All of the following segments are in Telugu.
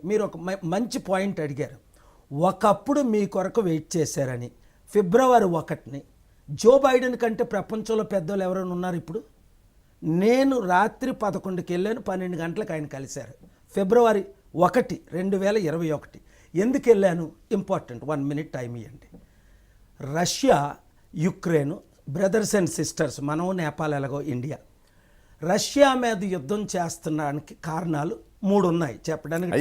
మీరు ఒక మంచి పాయింట్ అడిగారు. ఒకప్పుడు మీ కొరకు వెయిట్ చేశారని ఫిబ్రవరి 1ని జో బైడెన్ కంటే ప్రపంచంలో పెద్దోళ్ళు ఎవరైనా ఉన్నారు ఇప్పుడు? నేను రాత్రి 11కి వెళ్ళాను, 12 గంటలకు ఆయన కలిశారు. ఫిబ్రవరి 1, 2021. ఎందుకు వెళ్ళాను? ఇంపార్టెంట్, 1 మినిట్ టైం ఇవ్వండి. Russia Ukraine brothers and sisters, మనం నేపాల్ ఎలాగో ఇండియా. రష్యా మీద యుద్ధం చేస్తున్నానికి కారణాలు 3 ఉన్నాయి చెప్పడానికి.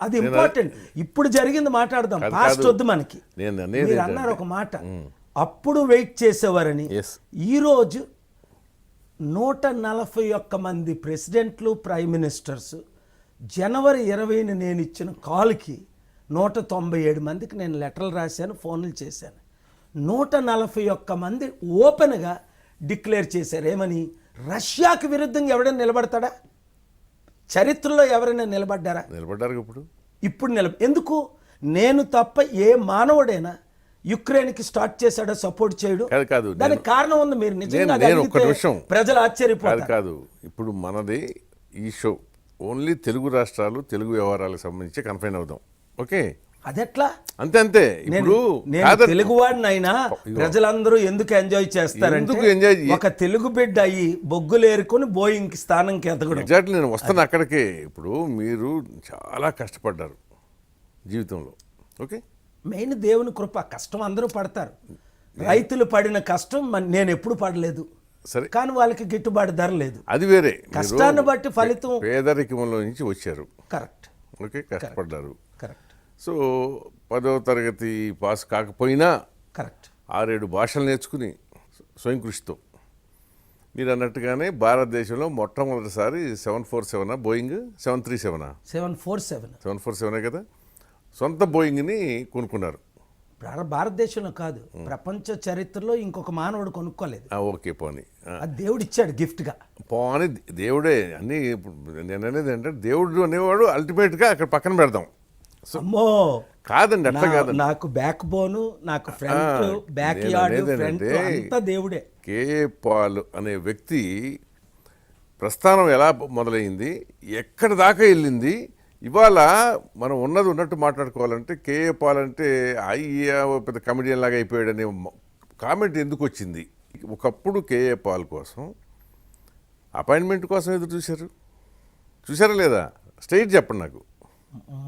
అది ఇంపార్టెంట్. ఇప్పుడు జరిగింది మాట్లాడదాం, పాస్ట్ వద్దు మనకి. మీరు అన్నారు ఒక మాట, అప్పుడు వెయిట్ చేసేవారని. ఈరోజు 141 మంది ప్రెసిడెంట్లు, ప్రైమ్ మినిస్టర్స్ జనవరి 20ని నేను ఇచ్చిన కాల్కి 197 మందికి నేను లెటర్లు రాశాను, ఫోన్లు చేశాను. 141 మంది ఓపెన్గా డిక్లేర్ చేశారు. ఏమని? రష్యాకి విరుద్ధంగా ఎవడైనా నిలబడతాడా? చరిత్రలో ఎవరైనా నిలబడ్డారా? నిలబడ్డారు. ఇప్పుడు ఎందుకు? నేను తప్ప ఏ మానవుడైనా యుక్రెయిన్కి స్టార్ట్ చేశాడో సపోర్ట్ చేయడు కాదు. దానికి కారణం ఉంది. మీరు నిజంగా ప్రజలు ఆశ్చర్యపోతారు. కాదు, ఇప్పుడు మనది ఈ షో ఓన్లీ తెలుగు రాష్ట్రాలు, తెలుగు వ్యవహారాలకు సంబంధించి కన్ఫైన్ అవుదాం. ఓకే, అదెట్లా? అంతే. ఇప్పుడు తెలుగు వాడినైనా ప్రజలందరూ ఎందుకు ఎంజాయ్ చేస్తారంటే, ఒక తెలుగు బిడ్డ అయ్యి బొగ్గులు ఏరుకొని బోయింగ్ స్థానంకి ఎదగడం. ఎగ్జాక్ట్లీ, నేను వస్తాను అక్కడికే. ఇప్పుడు మీరు చాలా కష్టపడ్డారు జీవితంలో. ఓకే, మెయిన్ దేవుని కృప. కష్టం అందరూ పడతారు. రైతులు పడిన కష్టం నేను ఎప్పుడు పడలేదు, సరే, కానీ వాళ్ళకి గిట్టుబాటు ధర లేదు. అది వేరే. కష్టాన్ని బట్టి ఫలితం. పేదరికంలో నుంచి వచ్చారు. కరెక్ట్. ఓకే, కష్టపడ్డారు. కరెక్ట్. సో 10వ తరగతి పాస్ కాకపోయినా కరెక్ట్ 6-7 భాషలు నేర్చుకుని స్వయం కృషితో మీరు అన్నట్టుగానే భారతదేశంలో మొట్టమొదటిసారి 747 బోయింగ్ 747 కదా, సొంత బోయింగ్ని కొనుక్కున్నారు. భారతదేశంలో కాదు, ప్రపంచ చరిత్రలో ఇంకొక మానవుడు కొనుక్కోలేదు. ఓకే, పోనీ అది దేవుడు ఇచ్చాడు గిఫ్ట్గా. పోనీ దేవుడే అన్నీ. నేను అనేది ఏంటంటే దేవుడు అనేవాడు అల్టిమేట్గా అక్కడ పక్కన పెడదాం. అమ్మో కాదండి, అట్లా కాదు. నాకు బ్యాక్ బోను, నాకు ఫ్రంట్, బ్యాక్ యార్డ్, ఫ్రంట్ అంతా దేవుడే. కేఏ పాల్ అనే వ్యక్తి ప్రస్థానం ఎలా మొదలైంది, ఎక్కడ దాకా వెళ్ళింది, ఇవాళ మనం ఉన్నట్టు మాట్లాడుకోవాలంటే కేఏ పాల్ అంటే అయ్యా పెద్ద కమెడియన్ లాగా అయిపోయాడనే కామెంట్ ఎందుకు వచ్చింది? ఒకప్పుడు కేఏ పాల్ కోసం అపాయింట్మెంట్ కోసం ఎదురు చూశారా లేదా? స్ట్రైట్ చెప్పండి నాకు.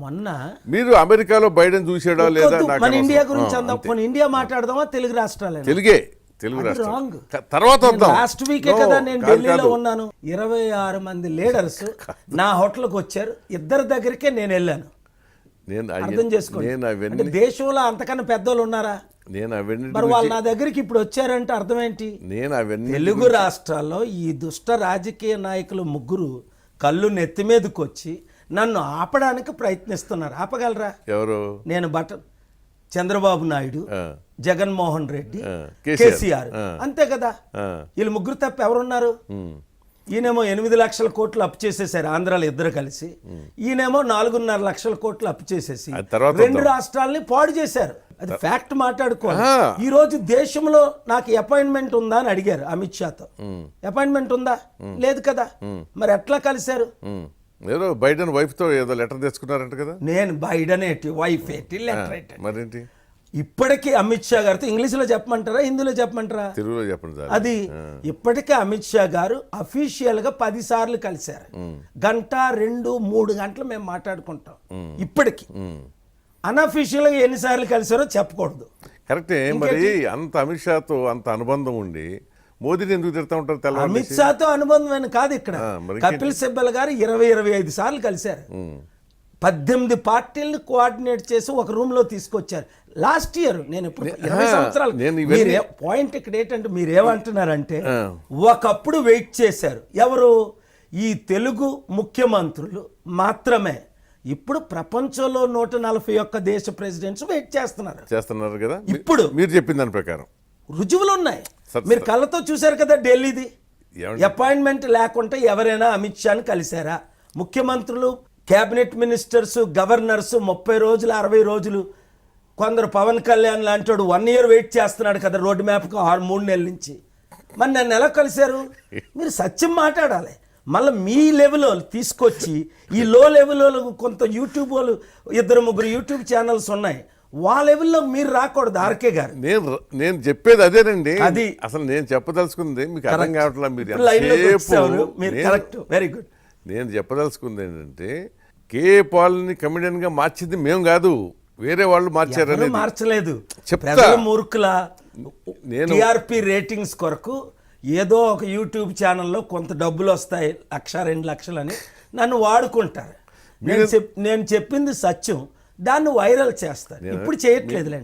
మొన్న మీరు అమెరికాలో బైడెన్ చూసాడా లేదా? మన ఇండియా గురించి అందాం. ఇండియా మాట్లాడదామా? తెలుగు రాష్ట్రాలు తెలుగు రాష్ట్రాలు తర్వాత లాస్ట్ వీకే కదా నేను ఢిల్లీలో ఉన్నాను. 26 మంది లీడర్స్ నా హోటల్కి వచ్చారు. 2 దగ్గరికే నేను వెళ్ళాను. అర్థం చేసుకోండి, దేశంలో అంతకన్నా పెద్దోళ్ళు ఉన్నారా? మరి వాళ్ళు నా దగ్గరికి ఇప్పుడు వచ్చారంటే అర్థం ఏంటి? తెలుగు రాష్ట్రాల్లో ఈ దుష్ట రాజకీయ నాయకులు 3 కళ్ళు నెత్తి మీదకి వచ్చి నన్ను ఆపడానికి ప్రయత్నిస్తున్నారు. ఆపగలరా? ఎవరు? నేను చంద్రబాబు నాయుడు, జగన్మోహన్ రెడ్డి, కేసీఆర్, అంతే కదా. వీళ్ళు 3 తప్ప ఎవరున్నారు? ఈయనేమో 8 లక్షల కోట్లు అప్పు చేసేసారు ఆంధ్రాలో 2 కలిసి. ఈయనేమో 4.5 లక్షల కోట్లు అప్పు చేసేసి 2 రాష్ట్రాలని పాడు చేశారు. అది ఫ్యాక్ట్ మాట్లాడుకోవాలి. ఈ రోజు దేశంలో నాకు అపాయింట్మెంట్ ఉందా అని అడిగారు అమిత్ షాతో. అపాయింట్మెంట్ ఉందా? లేదు కదా. మరి ఎట్లా కలిశారు? ఏదో బైడెన్ వైఫ్ తో ఏదో లెటర్ తెచ్చుకున్నారంట కదా. నేను బైడెన్ ఏంటి, వైఫ్ ఏంటి, లెటర్ ఏంటి? మరేంటి? ఇప్పటికీ అమిత్ షా గారితో ఇంగ్లీష్లో చెప్పమంటారా, హిందీలో చెప్పమంటారా? తెలుగులో చెప్పండి. అది ఇప్పటికే అమిత్ షా గారు అఫీషియల్గా 10 సార్లు కలిశారు. 1, 2, 3 గంటలు మేము మాట్లాడుకుంటాం. ఇప్పటికి అన్అఫీషియల్గా ఎన్నిసార్లు కలిసారో చెప్పకూడదు. కరెక్టే. మరి అంత అమిత్ షాతో అంత అనుబంధం ఉండి మోదీని ఎందుకు తిడతా ఉంటారు? అమిత్ షాతో అనుబంధం కాదు. ఇక్కడ కపిల్ సిబ్బల్ గారు 20-25 సార్లు కలిశారు. 18 పార్టీలను కోఆర్డినేట్ చేసి ఒక రూమ్ లో తీసుకొచ్చారు. లాస్ట్ ఇయర్ నేను ఇప్పుడు 20 సంవత్సరాలు. పాయింట్ ఇక్కడ ఏంటంటే మీరేమంటున్నారంటే ఒకప్పుడు వెయిట్ చేశారు ఎవరు? ఈ తెలుగు ముఖ్యమంత్రులు మాత్రమే. ఇప్పుడు ప్రపంచంలో 141 దేశ ప్రెసిడెంట్స్ వెయిట్ చేస్తున్నారు కదా. ఇప్పుడు మీరు చెప్పిన దాని ప్రకారం రుజువులు ఉన్నాయి. మీరు కళ్ళతో చూశారు కదా ఢిల్లీది. అపాయింట్మెంట్ లేకుండా ఎవరైనా అమిత్ షాని కలిశారా? ముఖ్యమంత్రులు, క్యాబినెట్ మినిస్టర్స్, గవర్నర్స్ 30 రోజులు 60 రోజులు. కొందరు పవన్ కళ్యాణ్ లాంటి వాడు 1 year వెయిట్ చేస్తున్నాడు కదా రోడ్ మ్యాప్కి 3 నెలల నుంచి. మరి నన్ను ఎలా కలిశారు? మీరు సత్యం మాట్లాడాలి. మళ్ళీ మీ లెవెల్ వాళ్ళు తీసుకొచ్చి ఈ లో లెవెల్ వాళ్ళు కొంత యూట్యూబ్ వాళ్ళు 2-3 యూట్యూబ్ ఛానల్స్ ఉన్నాయి, వాళ్ళ లెవెల్లో మీరు రాకూడదు ఆర్కే గారు. నేను చెప్పేది అదేనండి. అది అసలు నేను చెప్పదలుచుకుంది మీకు అర్థం కావట్లేదు. మీరు లైన్లోకి ఎంతసేపు వచ్చారు. మీరు కరెక్ట్, వెరీ గుడ్. నేను చెప్పదలుచుకుంది ఏంటంటే కేఏ పాల్ని కమెడియన్గా మార్చింది మేము కాదు, వేరే వాళ్ళు మార్చారని. మార్చలేదు. చెప్తా. ప్రజల మూర్ఖుల నేను టీఆర్పీ రేటింగ్స్ కొరకు ఏదో ఒక యూట్యూబ్ ఛానల్లో కొంత డబ్బులు వస్తాయి 1-2 లక్షలు అని నన్ను వాడుకుంటారు. నేను చెప్పింది సత్యం, దాన్ని వైరల్ చేస్తారు. ఇప్పుడు చేయట్లేదులేండి.